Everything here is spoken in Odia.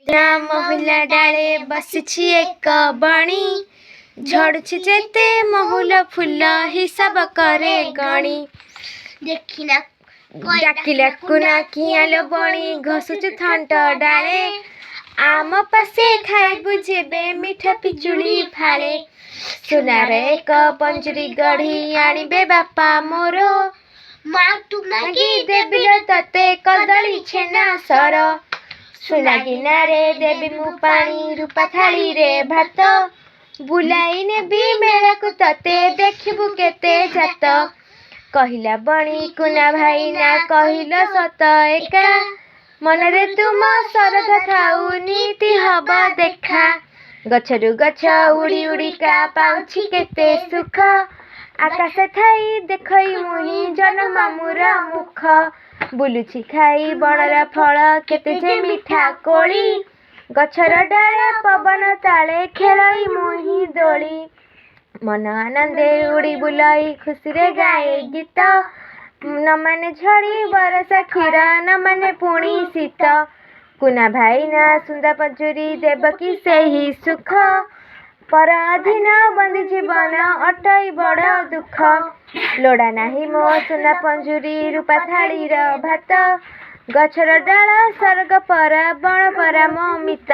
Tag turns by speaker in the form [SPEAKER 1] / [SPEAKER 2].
[SPEAKER 1] ମହୁଲା ଡାଳେ ବସିଛି ଏକ ବଣି, ଝଡୁଛି ଯେତେ ମହୁଲ ଫୁଲ ହିସାବ କରେ ଗଣି।
[SPEAKER 2] ଦେଖିନା
[SPEAKER 1] ଡାକିଲା କୁନା କିଆଁଲୋ ବଣି, ଘଷୁଛୁ ଥଣ୍ଟ ଡାଳେ, ଆମ ପାଶେ ଖାଇବୁ ଯେବେ ମିଠା ପିଜୁଳି ଫାଳେ। ସୁନାର ଏକ ପଞ୍ଜୁରୀ ଗଢ଼ି ଆଣିବେ ବାପା ମୋର,
[SPEAKER 2] ମାଗି
[SPEAKER 1] ଦେବିଲୋ ତତେ କଦଳୀ ଛେନା ସର। ସୁନା ଗିନାରେ ଦେବି ମୁଁ ପାଣି, ରୂପା ଥାଳିରେ ଭାତ, ବୁଲାଇ ନେବି ମେଳାକୁ ତତେ ଦେଖିବୁ କେତେ ଜାତ। କହିଲା ବଣି କୁନା ଭାଇନା କହିଲ ସତ ଏକା, ମନରେ ତୁମ ଶରଧା ଥାଉ ନୀତି ହବ ଦେଖା। ଗଛରୁ ଗଛ ଉଡ଼ି ଉଡ଼ିକା ପାଉଛି କେତେ ସୁଖ, ଆକାଶ ଥାଇ ଦେଖଇ ମୁହିଁ ଜହ୍ନ ମାମୁଁର ମୁଖ। ବୁଲୁଛି ଖାଇ ବଣର ଫଳ କେତେ ଯେ ମିଠା କୋଳି, ଗଛର ଡାଳ ପବନ ତାଳେ ଖେଳଇ ମୁହିଁ ଦୋଳି। ମନ ଆନନ୍ଦେ ଉଡ଼ି ବୁଲଇ ଖୁସିରେ ଗାଏ ଗୀତ, ନ ମାନେ ଝଡ଼ି ବରଷା କ୍ଷୀର ନ ମାନେ ପୁଣି ଶୀତ। କୁନା ଭାଇନା ସୁନ୍ଦର ପଞ୍ଜୁରୀ ଦେବକି ସେହି ସୁଖ, ପର ଅଧୀନ ବନ୍ଦୀ ଜୀବନ ଅଟଇ ବଡ଼ ଦୁଃଖ। ଲୋଡ଼ା ନାହିଁ ମୋ ସୁନା ପଞ୍ଜୁରୀ ରୂପା ଥାଳିର ଭାତ, ଗଛର ଡାଳ ସରଗ ପରା ବଣ ପରା ମୋ ମିତ।